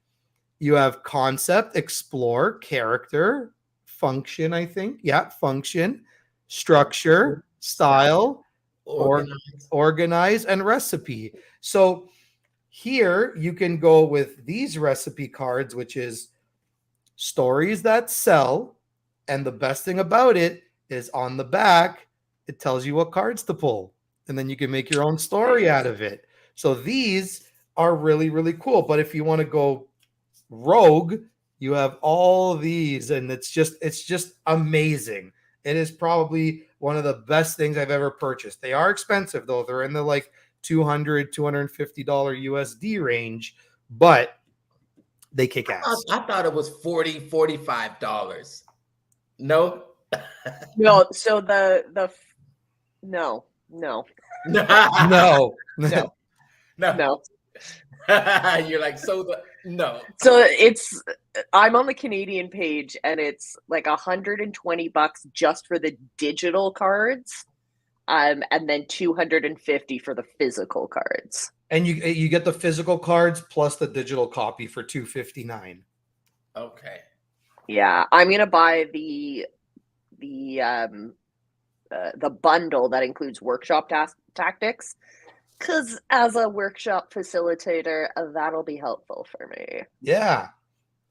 you have concept, explore, character, function, I think. Yeah, function, structure, style, organize, and recipe. So here you can go with these recipe cards, which is stories that sell. And the best thing about it is on the back, it tells you what cards to pull. And then you can make your own story out of it. So these are really, really cool. But if you want to go rogue, you have all these, and it's just amazing. It is probably one of the best things I've ever purchased. They are expensive though. They're in the like $250 USD range, but they kick ass. I thought it was $45. No. No, so the no. No. You're like, no. So I'm on the Canadian page and it's like $120 just for the digital cards. And then $250 for the physical cards. And you get the physical cards plus the digital copy for $259. Okay. Yeah, I'm gonna buy the bundle that includes workshop tactics Because as a workshop facilitator, that'll be helpful for me. Yeah.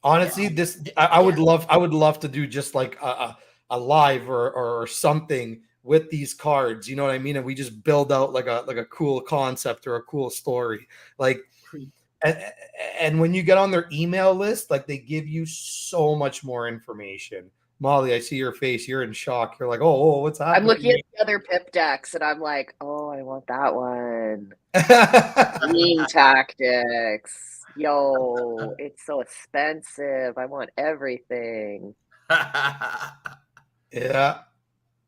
Honestly, I would love to do just like a live or something with these cards. You know what I mean? And we just build out like a cool concept or a cool story. Like, and when you get on their email list, like they give you so much more information. Molly, I see your face. You're in shock. You're like, oh, what's happening? I'm looking at the other pip decks and I'm like, oh, I want that one. Team tactics. Yo, it's so expensive. I want everything. Yeah.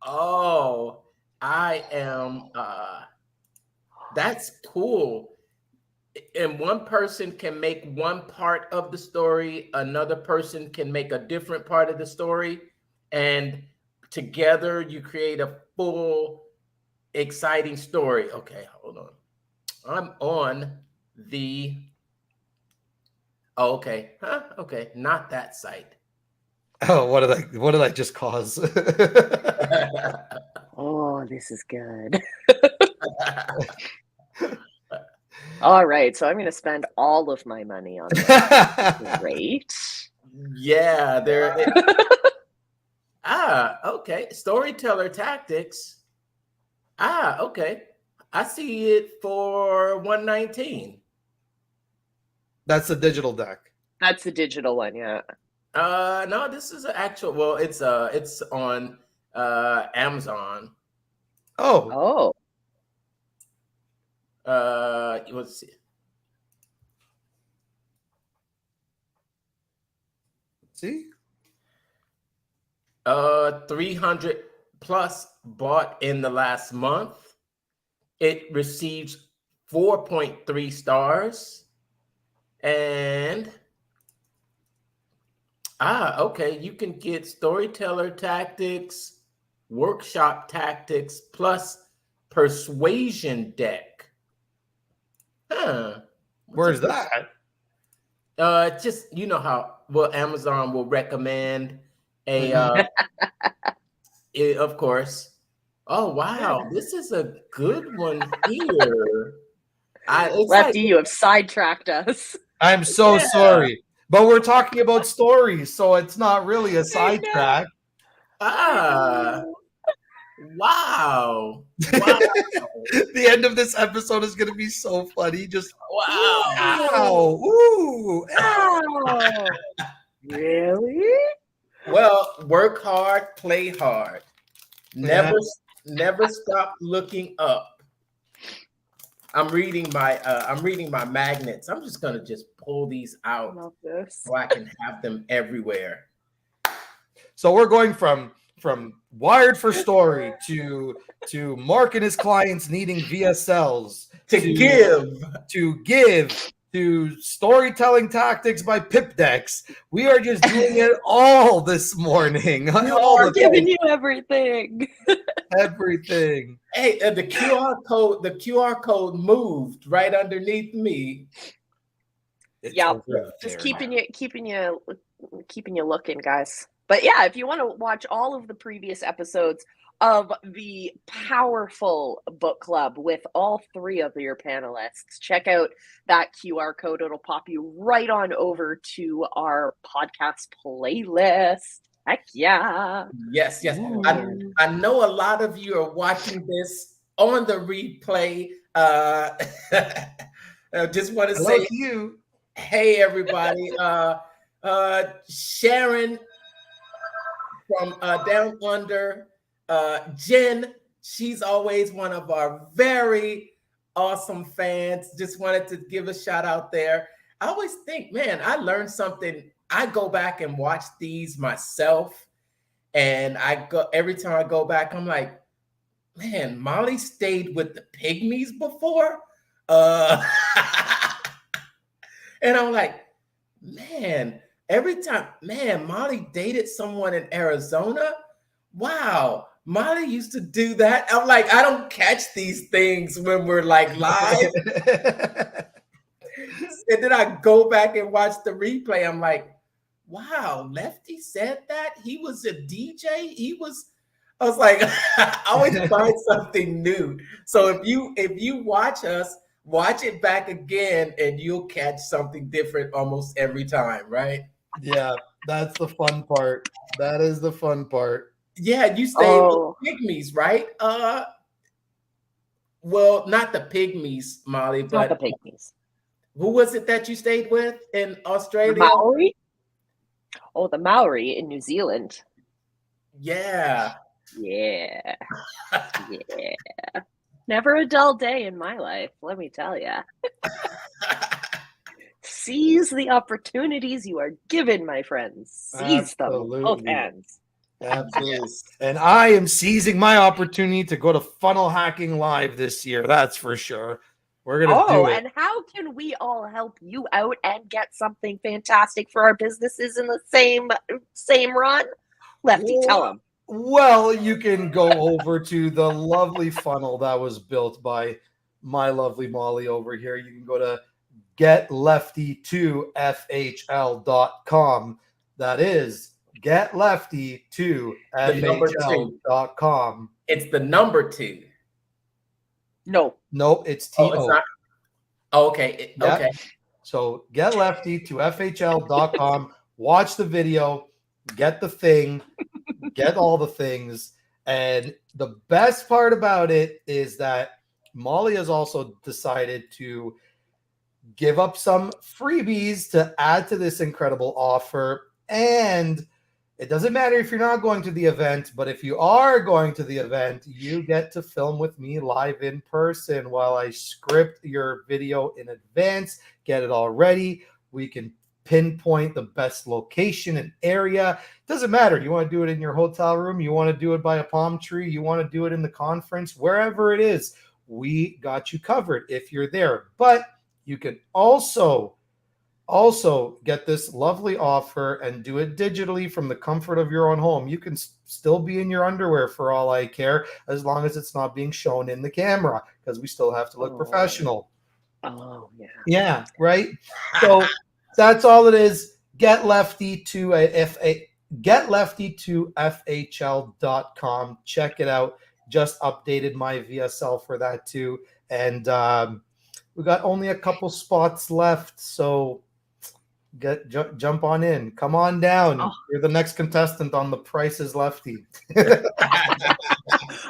Oh, I am that's cool. And one person can make one part of the story, another person can make a different part of the story, and together you create a full exciting story. Okay, hold on. I'm on the okay. Huh? Okay, not that site. Oh, what did I just cause? Oh, this is good. All right, so I'm going to spend all of my money on this. Great. Yeah, there. Okay. Storyteller tactics. Okay. I see it for 119. That's the digital deck. That's the digital one, yeah. No, this is an actual. Well, it's on Amazon. Oh. Let's see. See? 300 plus bought in the last month. It receives 4.3 stars. And okay, you can get storyteller tactics, workshop tactics, plus persuasion deck. Where's that? Just you know how Amazon will recommend a of course. Oh wow, this is a good one here. Lefty, you have sidetracked us. I'm so sorry. But we're talking about stories, so it's not really a sidetrack. Wow. Wow. The end of this episode is going to be so funny. Just wow. Ooh. Wow. Really? Well, work hard, play hard. Never stop looking up. I'm reading my magnets. I'm just gonna pull these out so I can have them everywhere. So we're going from wired for story to Mark and his clients needing VSLs to give to storytelling tactics by pip decks. We are just doing it all this morning. We're giving you everything. Everything. Hey, the QR code moved right underneath me. Yeah, just keeping you looking, guys. But yeah, if you want to watch all of the previous episodes of the powerful book club with all three of your panelists, check out that QR code. It'll pop you right on over to our podcast playlist. Heck yeah. Yes. I know a lot of you are watching this on the replay. I just want to say you. Hey everybody. Sharon from Down Under, Jen, she's always one of our very awesome fans. Just wanted to give a shout out there. I always think, man, I learned something. I go back and watch these myself, and every time I go back, I'm like, man, Molly stayed with the Pygmies before. And I'm like, man, every time, man, Molly dated someone in Arizona. Wow, Molly used to do that. I'm like, I don't catch these things when we're like live. And then I go back and watch the replay. I'm like, wow, Lefty said that? He was a DJ? He was, I was like, I always find something new. So if you watch us, watch it back again, and you'll catch something different almost every time, right? Yeah, that's the fun part. That is the fun part. Yeah, you stayed with pygmies, right? Well, not the pygmies, Molly, Not the but pygmies. who was it that you stayed with in The Australia? Maori? Oh, the Maori in New Zealand. Yeah. Yeah. Yeah. Never a dull day in my life, let me tell you. Seize the opportunities you are given, my friends. Seize them with both Absolutely. hands. Absolutely. Yes. And I am seizing my opportunity to go to Funnel Hacking Live this year. That's for sure. We're going to do it. And how can we all help you out and get something fantastic for our businesses in the same run? Lefty, tell them. Well, you can go over to the lovely funnel that was built by my lovely Molly over here. You can go to getlefty2fhl.com. That is getlefty2fhl.com. It's the number 2. No. Nope, it's Oh, it's not. Oh, okay. Yep. Okay. So getlefty2fhl.com. Watch the video, get the thing, get all the things. And the best part about it is that Molly has also decided to give up some freebies to add to this incredible offer. And it doesn't matter if you're not going to the event, but if you are going to the event, you get to film with me live in person while I script your video in advance, get it all ready. We can pinpoint the best location and area. Doesn't matter. You want to do it in your hotel room, you want to do it by a palm tree, you want to do it in the conference, wherever it is, we got you covered if you're there. But you can also get this lovely offer and do it digitally from the comfort of your own home. You can still be in your underwear for all I care, as long as it's not being shown in the camera, because we still have to look professional. Oh, yeah. Yeah, right? So that's all it is. getlefty2fhl.com. Check it out. Just updated my VSL for that too. And we got only a couple spots left, so jump on in. Come on down. Oh. You're the next contestant on The Price is Lefty.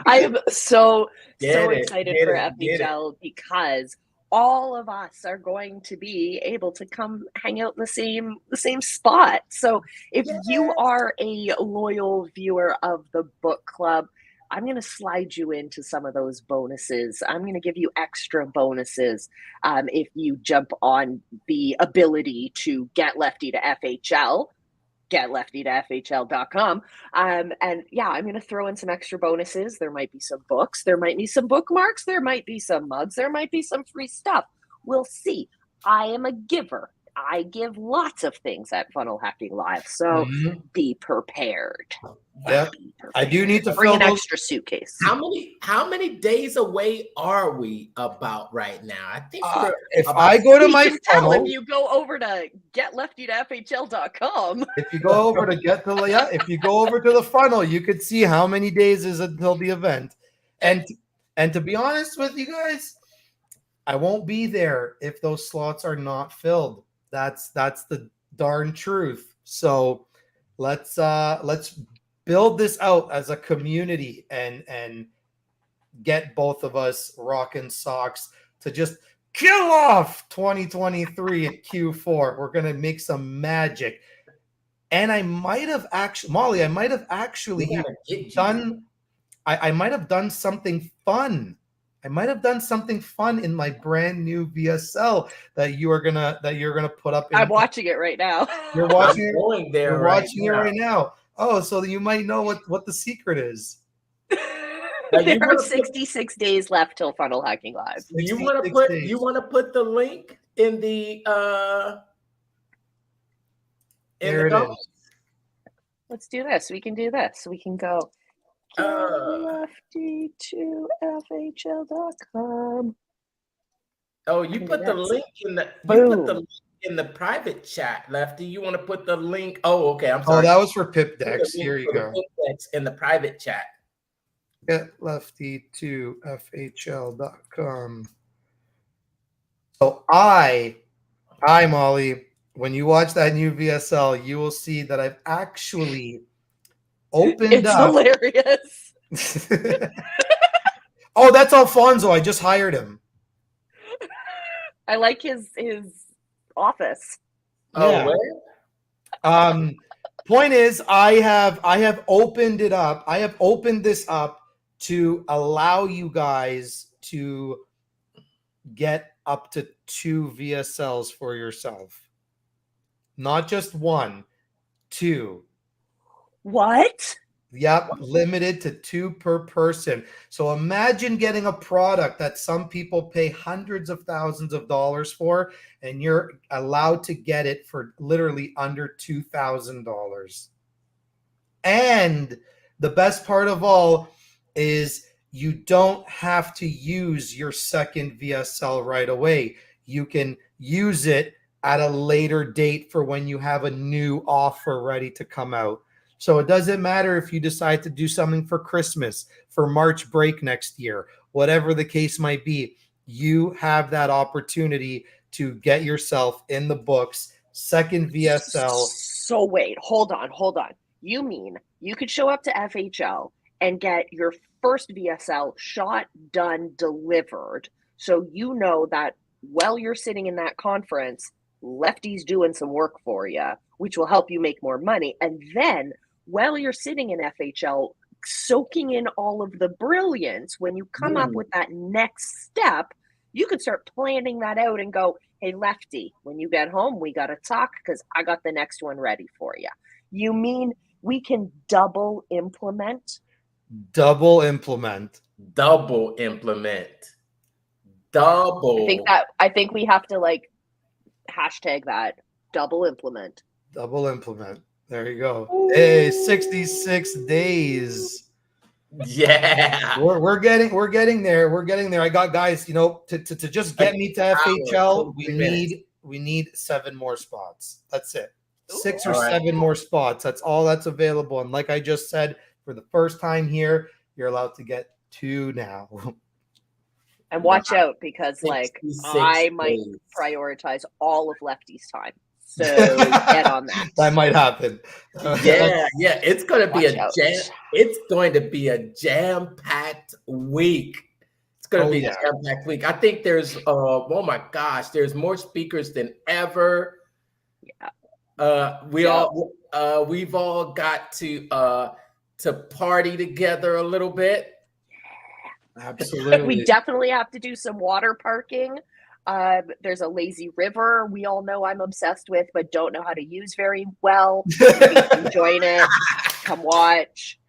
I am so excited for FHL because all of us are going to be able to come hang out in the same spot. So if you are a loyal viewer of the book club, I'm going to slide you into some of those bonuses. I'm going to give you extra bonuses if you jump on the ability to get Lefty to FHL, getlefty to FHL.com. And yeah, I'm going to throw in some extra bonuses. There might be some books. There might be some bookmarks. There might be some mugs. There might be some free stuff. We'll see. I am a giver. I give lots of things at Funnel Hacking Live. So be prepared. Yeah, I do need to bring an extra suitcase. How many days away are we about right now? I think if I go to my funnel, if you go over to getlefty2fhl.com. If you go over to if you go over to the funnel, you could see how many days is until the event. And to be honest with you guys, I won't be there if those slots are not filled. That's the darn truth. So let's build this out as a community and get both of us rocking socks to just kill off 2023 at Q4. We're going to make some magic. And I might have actually, Molly, I might have actually done something fun. I might have done something fun in my brand new VSL that you're gonna put up. I'm watching it right now. You're watching it. You're watching it right now. Oh, so you might know what the secret is. There are 66 days left till Funnel Hacking Live. You want to put the link in the there it is. Let's do this. We can do this. We can go lefty2fhl.com. Oh, you put the link in the private chat, Lefty. You want to put the link? Oh, okay. I'm sorry. Oh, that was for Pip Decks. Here you go. Pip Decks in the private chat. getlefty2fhl.com. So I Molly, when you watch that new VSL, you will see that I've actually opened It's up. hilarious. Oh, that's Alfonso. I just hired him. I like his office. Oh, Yeah. Point is, I have opened it up. I have opened this up to allow you guys to get up to 2 VSLs for yourself. Not just 1, 2. What? Yep, limited to 2 per person. So imagine getting a product that some people pay hundreds of thousands of dollars for, and you're allowed to get it for literally under $2,000. And the best part of all is you don't have to use your second VSL right away. You can use it at a later date for when you have a new offer ready to come out. So it doesn't matter if you decide to do something for Christmas, for March break next year, whatever the case might be, you have that opportunity to get yourself in the books, second VSL. So wait, hold on. You mean you could show up to FHL and get your first VSL shot, done, delivered. So you know that while you're sitting in that conference, Lefty's doing some work for you, which will help you make more money. And then while you're sitting in FHL, soaking in all of the brilliance, when you come up with that next step, you could start planning that out and go, hey, Lefty, when you get home, we got to talk because I got the next one ready for you. You mean we can double implement? Double implement. I think we have to like hashtag that double implement. Double implement. There you go. Ooh. Hey, 66 days. Yeah. We're getting there. We're getting there. I got guys, to just get me to FHL, we need 7 more spots. That's it. 6 or 7 more spots. That's all that's available. And like I just said, for the first time here, you're allowed to get 2 now. And watch out because I might prioritize all of Lefty's time. So get on that. That might happen. Yeah. It's going to be a jam-packed week. It's going to be a jam-packed week. I think there's oh my gosh, there's more speakers than ever. Yeah. We've all got to party together a little bit. Absolutely. We definitely have to do some water parking. There's a lazy river we all know I'm obsessed with, but don't know how to use very well. Come join it. Come watch.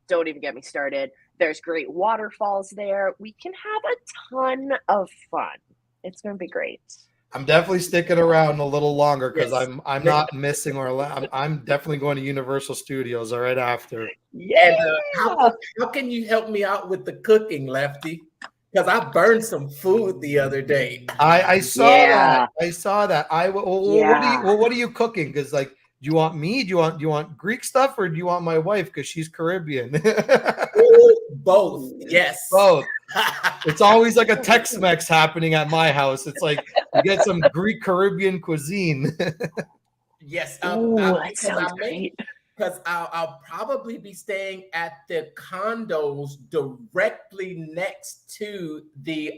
Don't even get me started. There's great waterfalls there. We can have a ton of fun. It's going to be great. I'm definitely sticking around a little longer because I'm not missing I'm definitely going to Universal Studios right after. Yeah. And, how can you help me out with the cooking, Lefty? Because I burned some food the other day. I saw that. I saw that. What are you cooking? Because do you want me? Do you want Greek stuff or do you want my wife? Because she's Caribbean. Both. Yes. Both. It's always like a Tex-Mex happening at my house. It's like you get some Greek Caribbean cuisine. Yes. That sounds great. Because I'll probably be staying at the condos directly next to the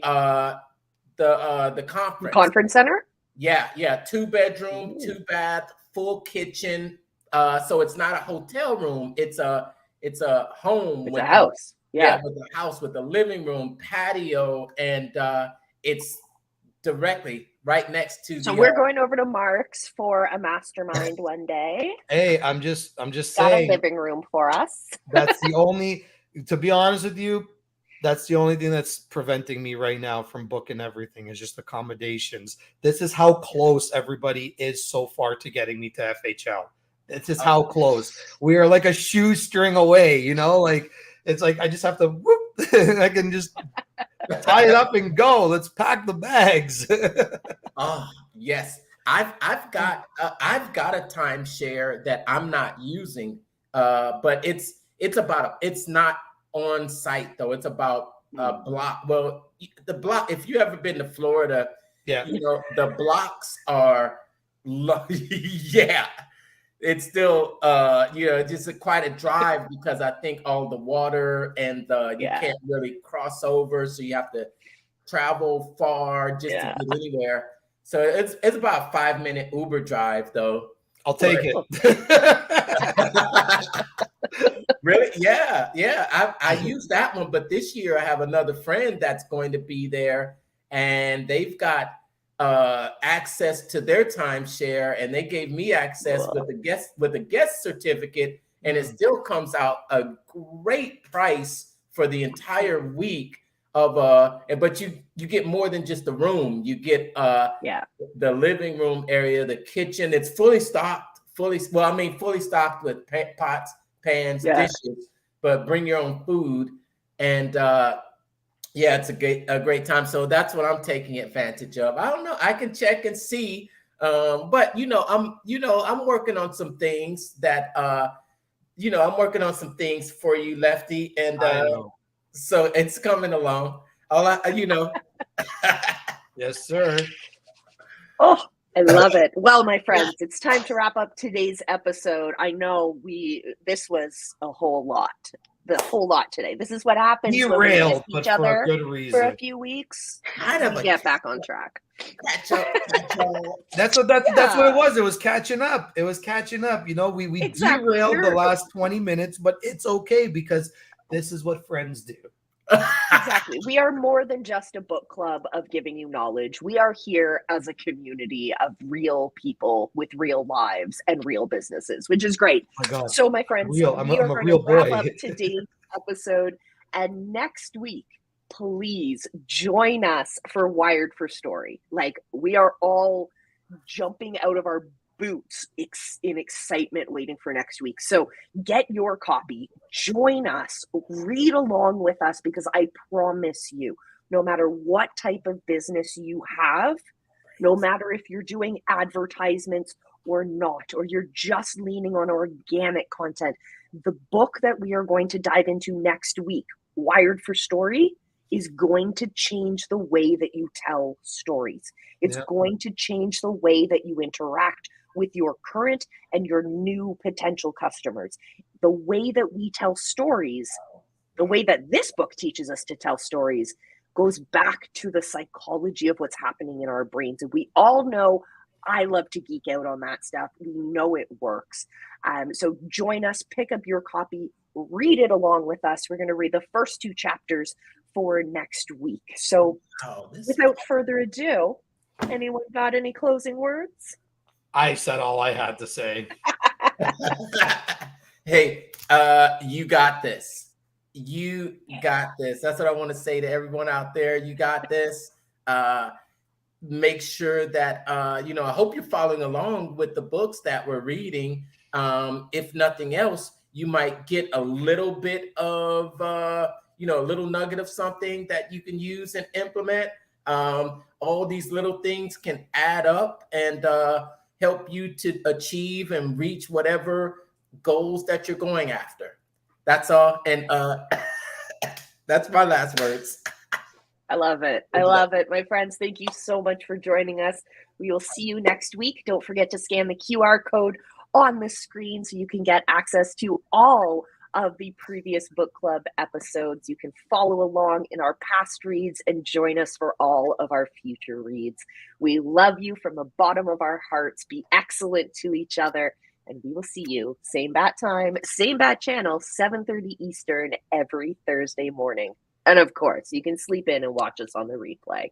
conference center. Yeah, 2-bedroom, 2-bath, full kitchen. So it's not a hotel room. It's a home. It's a house. Yeah, with a house with a living room, patio, and it's directly right next to. So we're going over to Mark's for a mastermind one day. Hey, I'm just saying. Got a living room for us. That's the only. To be honest with you, that's the only thing that's preventing me right now from booking everything is just accommodations. This is how close everybody is so far to getting me to FHL. This is how close we are, like a shoestring away. It's like I just have to whoop. I can just tie it up and go. Let's pack the bags. Oh yes, I've got a timeshare that I'm not using, but it's not on site though. It's about a block. Well, the block, if you ever been to Florida, Yeah. you know, the blocks are, yeah, it's still, you know, just quite a drive because I think all the water and you can't really cross over. So you have to travel far just to get anywhere. So it's about a 5-minute Uber drive though. I'll take it. Really? Yeah. I use that one, but this year I have another friend that's going to be there, and they've got access to their timeshare, and they gave me access with a guest certificate, and it still comes out a great price for the entire week of but you get more than just the room. You get the living room area, the kitchen. It's fully stocked, fully stocked with pots, pans, dishes, but bring your own food. And it's a great time. So that's what I'm taking advantage of. I don't know. I can check and see. But I'm working on some things that I'm working on some things for you, Lefty. And so it's coming along. Yes, sir. Oh, I love it. Well, my friends, it's time to wrap up today's episode. I know this was a whole lot today. This is what happens when we miss each other for a few weeks. We get back on track. Catch up. That's what it was. It was catching up. You know, we derailed the last 20 minutes, but it's okay because this is what friends do. Exactly. We are more than just a book club of giving you knowledge. We are here as a community of real people with real lives and real businesses, which is great. Oh my God. So, my friends, we are going to wrap up today's episode. And next week, please join us for Wired for Story. Like, we are all jumping out of our boots in excitement waiting for next week. So get your copy, join us, read along with us, because I promise you, no matter what type of business you have, no matter if you're doing advertisements or not, or you're just leaning on organic content, the book that we are going to dive into next week, Wired for Story, is going to change the way that you tell stories. It's going to change the way that you interact with your current and your new potential customers. The way that we tell stories, the way that this book teaches us to tell stories, goes back to the psychology of what's happening in our brains. And we all know I love to geek out on that stuff. We know it works. So join us, pick up your copy, read it along with us. We're going to read the first 2 chapters for next week. So without further ado, anyone got any closing words? I said all I had to say. Hey, you got this. You got this. That's what I want to say to everyone out there. You got this. Make sure that, I hope you're following along with the books that we're reading. If nothing else, you might get a little bit of, a little nugget of something that you can use and implement. All these little things can add up and help you to achieve and reach whatever goals that you're going after. That's all. And that's my last words. I love it. I love it. My friends, thank you so much for joining us. We will see you next week. Don't forget to scan the QR code on the screen so you can get access to all of the previous book club episodes. You can follow along in our past reads and join us for all of our future reads. We love you from the bottom of our hearts. Be excellent to each other, and we will see you same bat time, same bat channel, 7:30 Eastern every Thursday morning. And of course, you can sleep in and watch us on the replay.